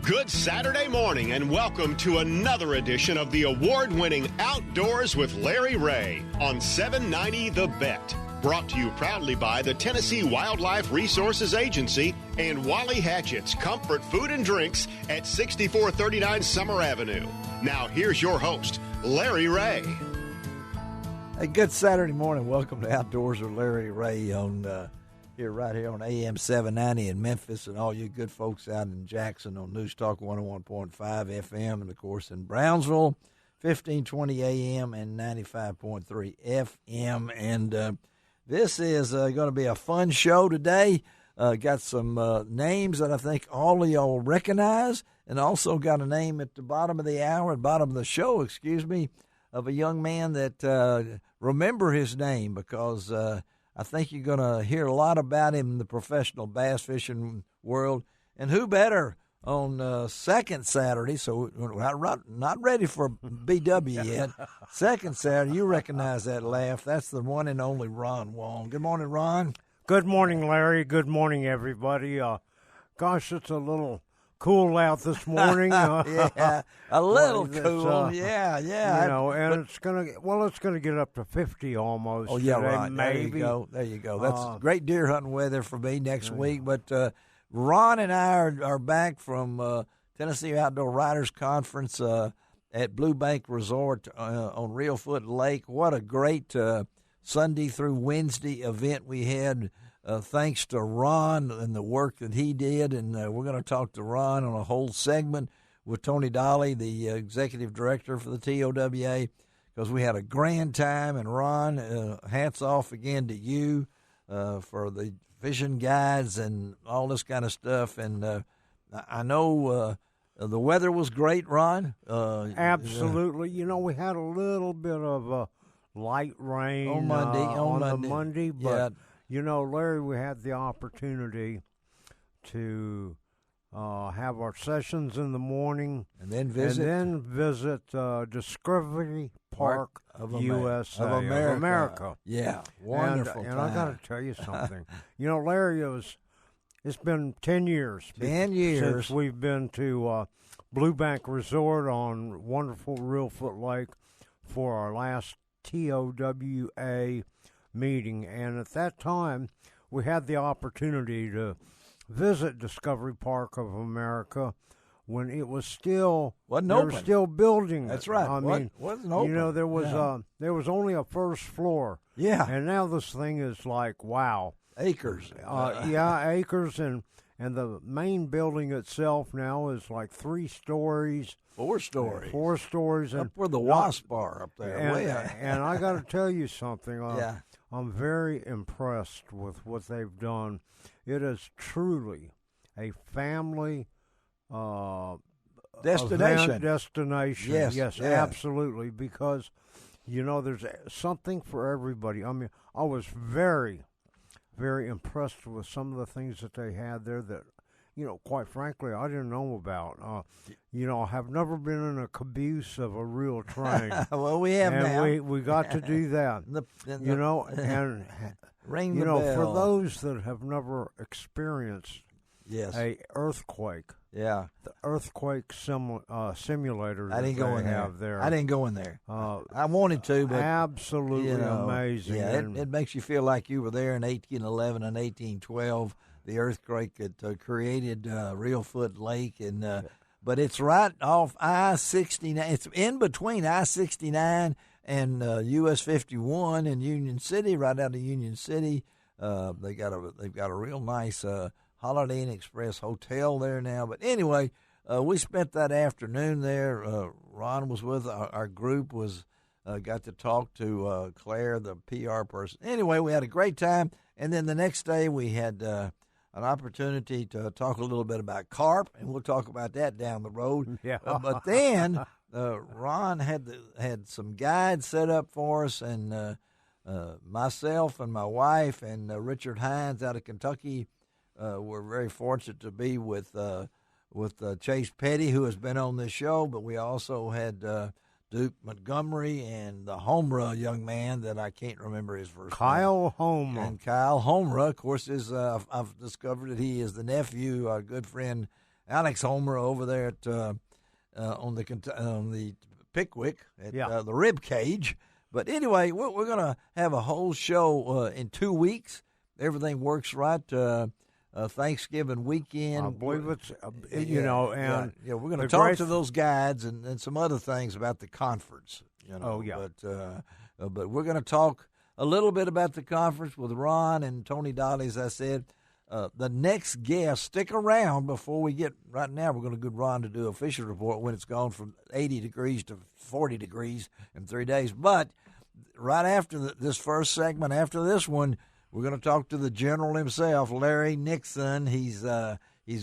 Good Saturday morning and welcome to another edition of the award-winning Outdoors with Larry Ray on 790 The Bet. Brought to you proudly by the Tennessee Wildlife Resources Agency and Wally Hatchett's Comfort Food and Drinks at 6439 Summer Avenue. Now here's your host, Larry Ray. Hey, good Saturday morning. Welcome to Outdoors with Larry Ray on right here on AM 790 in Memphis, and all you good folks out in Jackson on News Talk 101.5 FM, and of course in Brownsville, 1520 AM and 95.3 FM. And this is going to be a fun show today. Got some names that I think all of y'all recognize, and also got a name at the bottom of the hour, bottom of the show, of a young man that remember his name because I think you're going to hear a lot about him in the professional bass fishing world. And who better on second Saturday, so we're not ready for BW yet. Second Saturday, you recognize that laugh. That's the one and only Ron Wong. Good morning, Ron. Good morning, Larry. Good morning, everybody. Gosh, it's a little cool out this morning. Yeah, a little cool. Yeah. You know, and it's gonna get up to 50 almost. Oh yeah, today, right. Maybe. There you go. That's great deer hunting weather for me next week. But Ron and I are back from Tennessee Outdoor Writers Conference at Blue Bank Resort on Reelfoot Lake. What a great Sunday through Wednesday event we had. Thanks to Ron and the work that he did, and we're going to talk to Ron on a whole segment with Tony Dolly, the executive director for the TOWA, because we had a grand time. And Ron, hats off again to you for the fishing guides and all this kind of stuff. And I know the weather was great, Ron. Absolutely. You know, we had a little bit of light rain on Monday, but. Yeah. You know, Larry, we had the opportunity to have our sessions in the morning and then visit Discovery Park of USA of America. Yeah, wonderful. And I got to tell you something. You know, Larry, it's been 10 years. 10 years since we've been to Blue Bank Resort on wonderful Reelfoot Lake for our last TOWA meeting, and at that time we had the opportunity to visit Discovery Park of America when it was still open. They were still building. That's right. I mean, wasn't open. You know, there was only a first floor. Yeah, and now this thing is like wow, acres. Acres, and the main building itself now is like 3 stories. 4 stories. 4 stories. Up where the wasp are up there. And I got to tell you something. Yeah. I'm very impressed with what they've done. It is truly a family destination. Yes, absolutely. Because, you know, there's something for everybody. I mean, I was very, very impressed with some of the things that they had there that, you know, quite frankly, I didn't know about. You know, I have never been in a caboose of a real train. Well, we have now. We got to do that. You know, and ring you the know, bell. for those that have never experienced a earthquake. Yeah, the earthquake simulator. I didn't go in there. I didn't go in there. I wanted to, but absolutely amazing. Yeah, it makes you feel like you were there in 1811 and 1812. The earthquake that created Reelfoot Lake, and but it's right off I-69. It's in between I-69 and US 51 in Union City, right out of Union City. They've got a real nice Holiday Inn Express hotel there now. But anyway, we spent that afternoon there. Ron was with our group was got to talk to Claire, the PR person. Anyway, we had a great time, and then the next day we had an opportunity to talk a little bit about carp, and we'll talk about that down the road. Yeah. But then Ron had some guides set up for us, and myself and my wife and Richard Hines out of Kentucky were very fortunate to be with Chase Petty, who has been on this show, but we also had Duke Montgomery and the Homra young man that I can't remember his first name. Kyle Homra. And Kyle Homra, of course, is I've discovered that he is the nephew, our good friend Alex Homer over there at on the Pickwick at the Rib Cage. But anyway, we're going to have a whole show in 2 weeks. Everything works right. Thanksgiving weekend. I believe it's, and we're going to talk to those guides and some other things about the conference. But we're going to talk a little bit about the conference with Ron and Tony Dolly, as I said. The next guest, stick around before we get, right now we're going to get Ron to do a fishing report when it's gone from 80 degrees to 40 degrees in 3 days. But right after this first segment, after this one, we're going to talk to the general himself, Larry Nixon. He's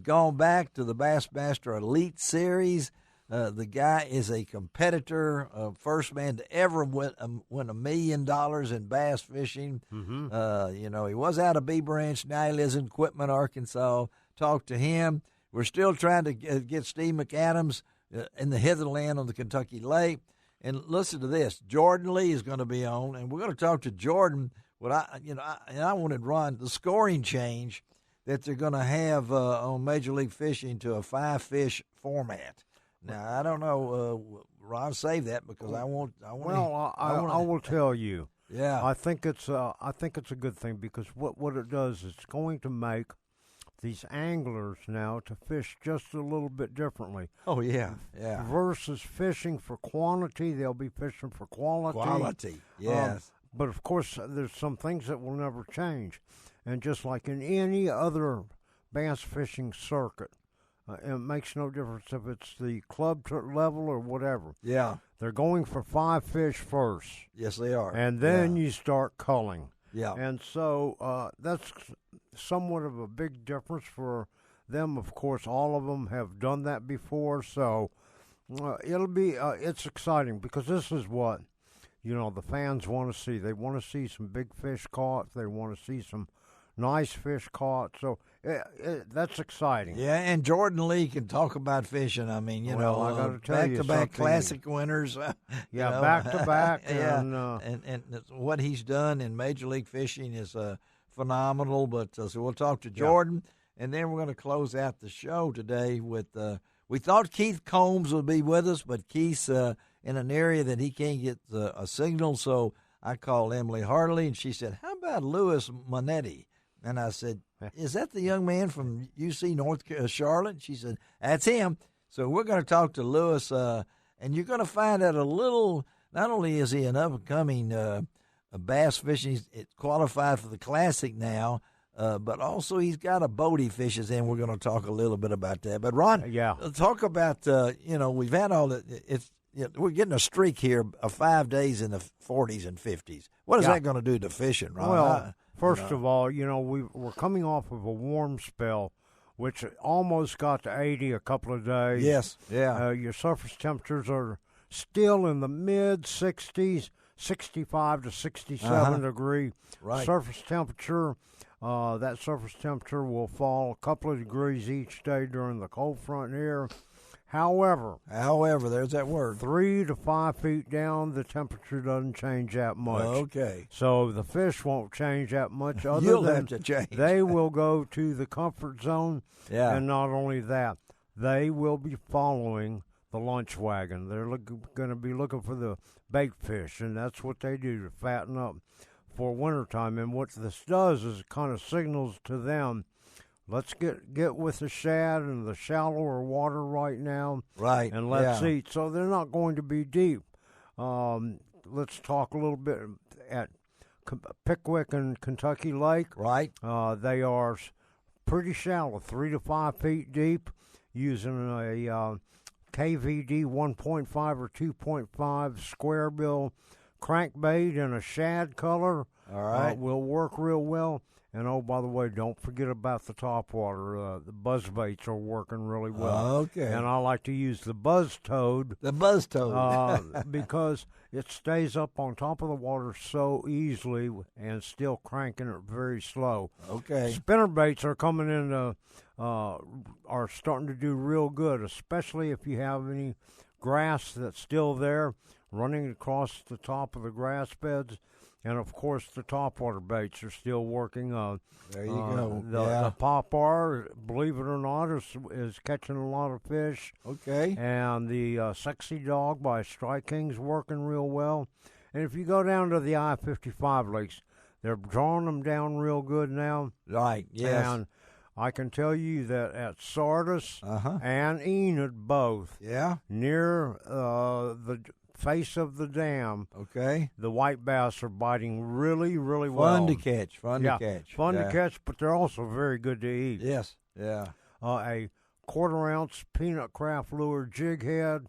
gone back to the Bassmaster Elite Series. The guy is a competitor, first man to ever win $1 million in bass fishing. Mm-hmm. He was out of Bee Branch. Now he lives in Quitman, Arkansas. Talk to him. We're still trying to get Steve McAdams in the Hitherland on the Kentucky Lake. And listen to this. Jordan Lee is going to be on, and we're going to talk to Jordan. I wanted Ron, the scoring change that they're going to have on Major League Fishing to a 5-fish format. Now, I don't know, Ron, save that because I will tell you. Yeah, I think it's a good thing because what it does is it's going to make these anglers now to fish just a little bit differently. Oh yeah. Versus fishing for quantity, they'll be fishing for quality. Quality, yes. But of course, there's some things that will never change, and just like in any other bass fishing circuit. It makes no difference if it's the club level or whatever. Yeah. They're going for 5 fish first. Yes, they are. And then you start culling. Yeah. And so that's somewhat of a big difference for them. Of course, all of them have done that before. So it's exciting because this is what, the fans want to see. They want to see some big fish caught. They want to see some nice fish caught. So that's exciting. Yeah, and Jordan Lee can talk about fishing. I mean, I got to tell you, back-to-back classic winners. Back-to-back. Yeah, and what he's done in Major League Fishing is phenomenal. But so we'll talk to Jordan, and then we're going to close out the show today with. We thought Keith Combs would be with us, but Keith's in an area that he can't get a signal. So I called Emily Hartley, and she said, "How about Louis Monetti?" And I said, "Is that the young man from UC North Charlotte?" She said, "That's him." So we're going to talk to Louis, and you're going to find out a little. Not only is he an up-and-coming bass fishing, he's qualified for the Classic now, but also he's got a boat he fishes in. We're going to talk a little bit about that. But Ron, talk about we've had all the we're getting a streak here of 5 days in the 40s and 50s. What is that going to do to fishing, Ron? Well, first of all, we're coming off of a warm spell, which almost got to 80 a couple of days. Yes, yeah. Your surface temperatures are still in the mid-60s, 65 to 67 degree surface temperature. That surface temperature will fall a couple of degrees each day during the cold front here. However, there's that word. 3 to 5 feet down, the temperature doesn't change that much. Okay. So the fish won't change that much. You'll have to change. They will go to the comfort zone. Yeah. And not only that, they will be following the lunch wagon. They're going to be looking for the bait fish, and that's what they do to fatten up for wintertime. And what this does is it kind of signals to them, let's get with the shad and the shallower water right now. Right. And let's eat. So they're not going to be deep. Let's talk a little bit at Pickwick and Kentucky Lake. Right. They are pretty shallow, 3 to 5 feet deep, using a KVD 1.5 or 2.5 square bill crankbait in a shad color. All right. Will work real well. And, oh, by the way, don't forget about the topwater. The buzz baits are working really well. Okay. And I like to use the buzz toad. The buzz toad. Because it stays up on top of the water so easily and still cranking it very slow. Okay. Spinner baits are coming in, are starting to do real good, especially if you have any grass that's still there running across the top of the grass beds. And, of course, the topwater baits are still working. There you go. The Pop-R, believe it or not, is catching a lot of fish. Okay. And the Sexy Dog by Strike King's working real well. And if you go down to the I-55 lakes, they're drawing them down real good now. Right, yes. And I can tell you that at Sardis and Enid both, near the face of the dam, the white bass are biting really, really well. Fun to catch. Fun to catch, but they're also very good to eat. Yes, yeah. A quarter-ounce peanut craft lure jig head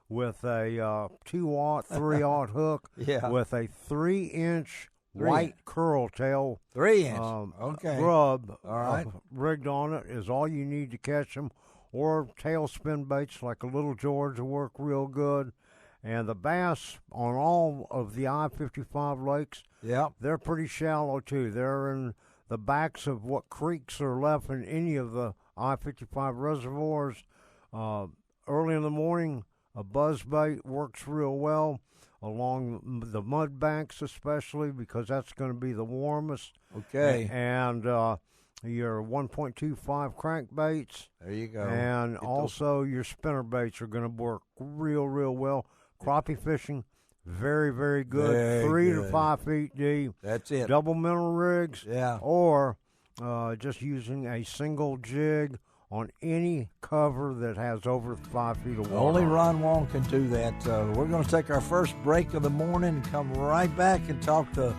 with a 2-aught, 3-aught hook with a 3-inch white curl tail 3-inch grub all right. Rigged on it is all you need to catch them. Or tailspin baits like a Little George will work real good. And the bass on all of the I-55 lakes, they're pretty shallow too. They're in the backs of what creeks are left in any of the I-55 reservoirs. Early in the morning, a buzzbait works real well along the mud banks, especially because that's going to be the warmest. Okay. And your 1.25 crankbaits. There you go. And also your spinner baits are going to work real, real well. Crappie fishing, very, very good. Very 3 good. to 5 feet deep. That's it. Double mineral rigs. Yeah. Or just using a single jig on any cover that has over 5 feet of water. Only Ron Wong can do that. We're going to take our first break of the morning and come right back and talk to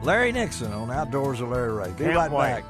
Larry Nixon on Outdoors with Larry Ray. Be right back.